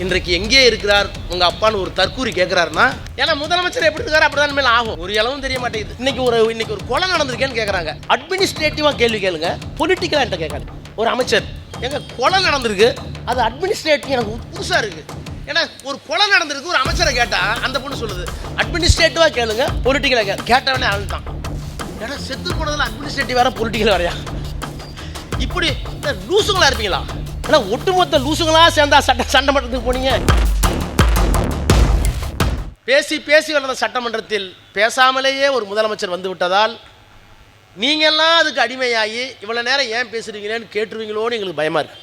இன்றைக்கு எங்கே இருக்கிறார் உங்க அப்பான்னு ஒரு தற்கூரி கேட்கிறாருன்னா, ஏன்னா முதலமைச்சர் எப்படி இருக்காரு அப்படிதான் மேல ஆகும். ஒரு அளவும் தெரிய மாட்டேங்குது. இன்னைக்கு ஒரு கொலை நடந்திருக்கேன்னு கேட்கறாங்க. அட்மினிஸ்ட்ரேட்டிவா கேள்வி கேளுங்க, பொலிட்டிக்கலா என்கிட்ட கேட்காது. ஒரு அமைச்சர் எங்க கொலை நடந்திருக்கு, அது அட்மினிஸ்ட்ரேட்டிவ் எனக்கு புதுசா இருக்கு. ஏன்னா ஒரு கொலை நடந்திருக்கு, ஒரு அமைச்சரை கேட்டா அந்த பொண்ணு சொல்லுது அட்மினிஸ்ட்ரேட்டிவா கேளுங்க, பொலிட்டிக்கலா கேட்டவனே ஆளுதான். ஏன்னா செத்து போனதுல அட்மினிஸ்ட்ரேட்டிவ் வேற பொலிட்டிக்கல் வரையா? இப்படி லூசுங்களா இருப்பீங்களா? ஏன்னா ஒட்டுமொத்த லூசுங்களா சேர்ந்தா சண்டை மன்றத்துக்கு போனீங்க. பேசி வளர்ந்த சட்டமன்றத்தில் பேசாமலேயே ஒரு முதலமைச்சர் வந்து விட்டதால் நீங்கள்லாம் அதுக்கு அடிமையாகி இவ்வளோ நேரம் ஏன் பேசுறீங்களேன்னு கேட்டுருவீங்களோன்னு எங்களுக்கு பயமா இருக்கு.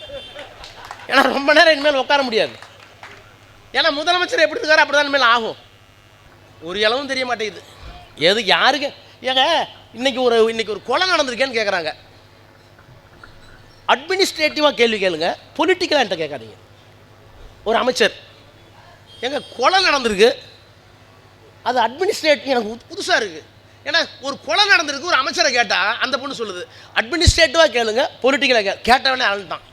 ஏன்னா ரொம்ப நேரம் இனிமேல் உட்கார முடியாது. ஏன்னா முதலமைச்சர் எப்படி இருக்காரு அப்படிதான் இனிமேல் ஆகும். ஒரு அளவும் தெரிய மாட்டேங்குது. எது யாருக்கு ஏங்க இன்னைக்கு ஒரு கொலை நடந்திருக்கேன்னு கேட்குறாங்க. அட்மினிஸ்ட்ரேட்டிவாக கேள்வி கேளுங்க, பொலிட்டிக்கலாக என்கிட்ட கேட்காதீங்க. ஒரு அமைச்சர் எங்க கொலை நடந்திருக்கு, அது அட்மினிஸ்ட்ரேட்டிவ் எனக்கு புதுசாக இருக்குது. ஏன்னா ஒரு கொலை நடந்திருக்கு, ஒரு அமைச்சரை கேட்டால் அந்த பொண்ணு சொல்லுது அட்மினிஸ்ட்ரேட்டிவாக கேளுங்க, பொலிட்டிக்கலாக கேட்டவனே ஆளுதான்.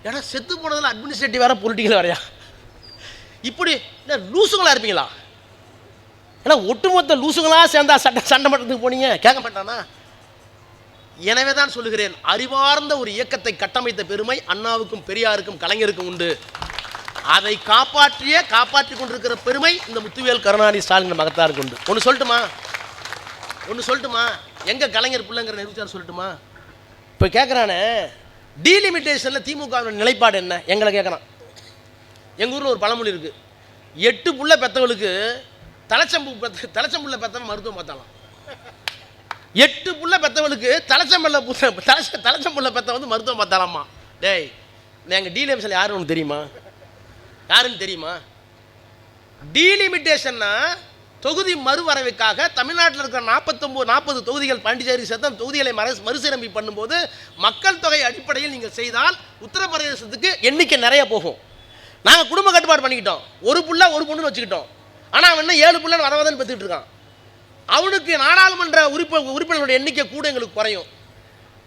ஏன்னா செத்து போனதில் அட்மினிஸ்ட்ரேட்டிவ் வேற பொலிட்டிக்கல் வரையா? இப்படி லூசுங்களா இருப்பீங்களா? ஏன்னா ஒட்டுமொத்த லூசுங்களா சேர்ந்தா சண்டை மன்றத்துக்கு போனீங்க, கேட்க மாட்டானா? எனவே தான் சொல்லுகிறேன், அறிவார்ந்த ஒரு இயக்கத்தை கட்டமைத்த பெருமை அண்ணாவுக்கும் பெரியாருக்கும் கலைஞருக்கும் உண்டு. அதை காப்பாற்றி கொண்டிருக்கிற பெருமை இந்த முத்துவேல் கருணாநிதி ஸ்டாலின் மகத்தாருக்கு உண்டு. ஒன்று சொல்லட்டுமா, எங்க கலைஞர் பிள்ளைங்கிற நிரூபிச்சார் சொல்லட்டுமா? இப்போ கேட்குறானே டீலிமிட்டேஷனில் திமுக நிலைப்பாடு என்ன எங்களை கேட்குறான். எங்கள் ஊரில் ஒரு பழமொழி இருக்குது, 8 புள்ள பெற்றவளுக்கு தலைச்சம்புள்ள பெற்றவன் மருத்துவம் பார்த்தாலாம். 8 புள்ள பெற்றவளுக்கு தலைச்சம்புள்ள பெற்ற வந்து மருத்துவம் பார்த்தாலாமா? டேய், எங்கள் டீலிமிட்டேஷன் யாருன்னு தெரியுமா? டீலிமிட்டேஷன்னா தொகுதி மறுவரைவுக்காக தமிழ்நாட்டில் இருக்கிற 40 தொகுதிகள் பாண்டிச்சேரி சேர்த்த தொகுதிகளை மறுசீரமைப்பு பண்ணும்போது மக்கள் தொகை அடிப்படையில் நீங்கள் செய்தால் உத்தரப்பிரதேசத்துக்கு எண்ணிக்கை நிறைய போகும். நாங்கள் குடும்ப கட்டுப்பாடு பண்ணிக்கிட்டோம், ஒரு புள்ள ஒரு பொண்ணுன்னு வச்சுக்கிட்டோம். ஆனால் அவன் 7 புள்ளன்னு வரவதன்னு பெற்றுக்கிட்டு இருக்கான். அவனுக்கு நாடாளுமன்ற உறுப்பினர்களுடைய எண்ணிக்கை கூட எங்களுக்கு குறையும்.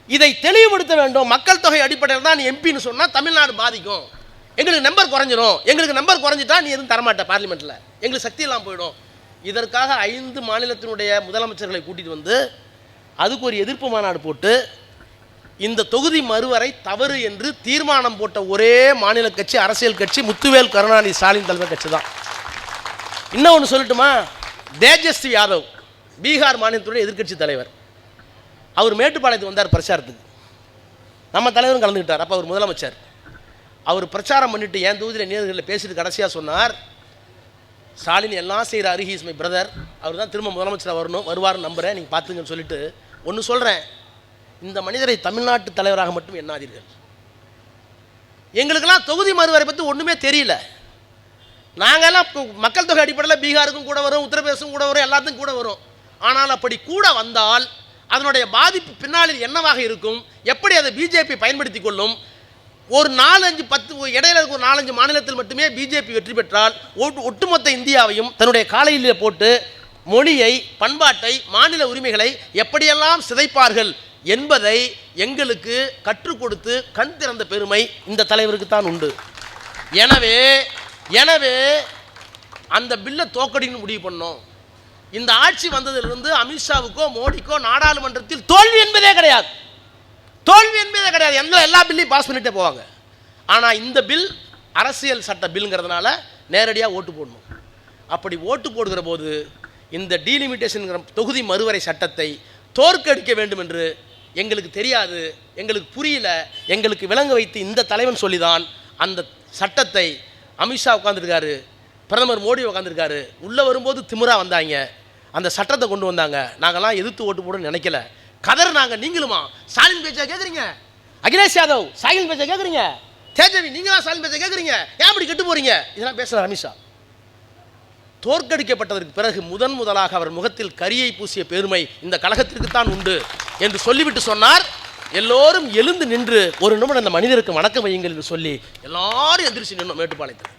இதை தெளிவுபடுத்த வேண்டும். மக்கள் தொகை அடிப்படையில் தான் நீ எம்பின்னு சொன்னால் தமிழ்நாடு பாதிக்கும், எங்களுக்கு நம்பர் குறைஞ்சிரும். எங்களுக்கு நம்பர் குறைஞ்சிட்டா நீ எதுவும் தரமாட்ட பார்லிமெண்ட்டில், எங்களுக்கு சக்தி எல்லாம் போயிடும். இதற்காக 5 மாநிலத்தினுடைய முதலமைச்சர்களை கூட்டிகிட்டு வந்து அதுக்கு ஒரு எதிர்ப்பு மாநாடு போட்டு இந்த தொகுதி மறுவரை தவறு என்று தீர்மானம் போட்ட ஒரே மாநில கட்சி, அரசியல் கட்சி முத்துவேல் கருணாநிதி ஸ்டாலின் தலைவர் கட்சி தான். இன்னொன்று சொல்லட்டுமா, தேஜஸ்வி யாதவ் பீகார் மாநிலத்துடைய எதிர்க்கட்சி தலைவர், அவர் மேட்டுப்பாளையத்துக்கு வந்தார் பிரச்சாரத்துக்கு. நம்ம தலைவரும் கலந்துக்கிட்டார். அப்போ அவர் முதலமைச்சர். அவர் பிரச்சாரம் பண்ணிட்டு என் தொகுதியில் நேர்களில் பேசிட்டு கடைசியாக சொன்னார், ஸ்டாலின் எல்லாம் செய்கிறார், ஹி இஸ் மை பிரதர், அவர் தான் திரும்ப முதலமைச்சராக வருவார்னு நம்புகிறேன், நீங்கள் பார்த்துங்கன்னு சொல்லிட்டு ஒன்று சொல்கிறேன், இந்த மனிதரை தமிழ்நாட்டு தலைவராக மட்டும் எண்ணாதீர்கள். எங்களுக்கெல்லாம் தொகுதி மறுவரை பற்றி ஒன்றுமே தெரியல. நாங்கள்லாம் மக்கள் தொகை அடிப்படையில் பீகாருக்கும் கூட வரும், உத்தரப்பிரதேசம் கூட வரும், எல்லாத்துக்கும் கூட வரும். ஆனால் அப்படி கூட வந்தால் அதனுடைய பாதிப்பு பின்னாளில் என்னவாக இருக்கும், எப்படி அதை பிஜேபி பயன்படுத்தி கொள்ளும்? ஒரு 4-5-10 இடையில ஒரு 4-5 மாநிலத்தில் மட்டுமே பிஜேபி வெற்றி பெற்றால் ஒட்டுமொத்த இந்தியாவையும் தன்னுடைய காலையிலே போட்டு மொழியை, பண்பாட்டை, மாநில உரிமைகளை எப்படியெல்லாம் சிதைப்பார்கள் என்பதை எங்களுக்கு கற்றுக் கொடுத்து கண் திறந்த பெருமை இந்த தலைவருக்கு தான் உண்டு. எனவே அந்த பில்லை தோக்கடின்னு முடிவு பண்ணோம். இந்த ஆட்சி வந்ததிலிருந்து அமித்ஷாவுக்கோ மோடிக்கோ நாடாளுமன்றத்தில் தோல்வி என்பதே கிடையாது. எல்லா பில்லையும் பாஸ் பண்ணிட்டே போவாங்க. ஆனால் இந்த பில் அரசியல் சட்ட பில்ங்கிறதுனால நேரடியாக ஓட்டு போடணும். அப்படி ஓட்டு போடுகிற போது இந்த டீலிமிட்டேஷன் தொகுதி மறுவரை சட்டத்தை தோற்கடிக்க வேண்டும் என்று எங்களுக்கு தெரியாது, எங்களுக்கு புரியல, எங்களுக்கு விளங்க வைத்து இந்த தலைவன் சொல்லிதான் அந்த சட்டத்தை அமித்ஷா உட்காந்துருக்காரு, பிரதமர் மோடி உட்காந்துருக்காரு, உள்ளே வரும்போது திமிரா வந்தாங்க, அந்த சட்டத்தை கொண்டு வந்தாங்க. நாங்கள்லாம் எதிர்த்து ஓட்டு போடணும்னு நினைக்கல. கதறினாங்க. நீங்களுமா ஸ்டாலின் பேச்சை கேட்குறீங்க, அகிலேஷ் யாதவ் ஸ்டாலின் பேச்சை கேட்குறீங்க, தேஜவி நீங்களாம் ஸ்டாலின் பேச்சை கேட்குறீங்க, ஏன் அப்படி கெட்டு போறீங்க? இதெல்லாம் பேசுகிறார் அமித்ஷா. தோற்கடிக்கப்பட்டதற்கு பிறகு முதலாக அவர் முகத்தில் கரியை பூசிய பெருமை இந்த கழகத்திற்குத்தான் உண்டு என்று சொல்லிவிட்டு சொன்னார். எல்லோரும் எழுந்து நின்று ஒரு நிமிடம் அந்த மனிதருக்கு வணக்கம் வையுங்கள் என்று சொல்லி எல்லாரும் எந்திரிச்சு நின்னோம். மேட்டுப்பாளையத்தில்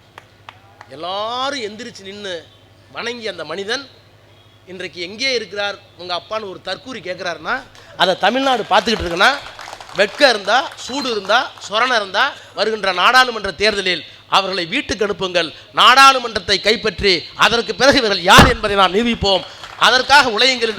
எல்லாரும் எந்திரிச்சு நின்று வணங்கி அந்த மனிதன் இன்றைக்கு எங்கே இருக்கிறார் உங்கள் அப்பான்னு ஒரு தற்கூரி கேட்குறாருன்னா அதை தமிழ்நாடு பார்த்துக்கிட்டு இருக்குன்னா வெட்கம் இருந்தால், சூடு இருந்தால், சொரணம் இருந்தால் வருகின்ற நாடாளுமன்ற தேர்தலில் அவர்களை வீட்டுக்கு அனுப்புங்கள். நாடாளுமன்றத்தை கைப்பற்றி அதற்கு பிறகு இவர்கள் யார் என்பதை நாம் நிரூபிப்போம். அதற்காக உழையுங்கள்.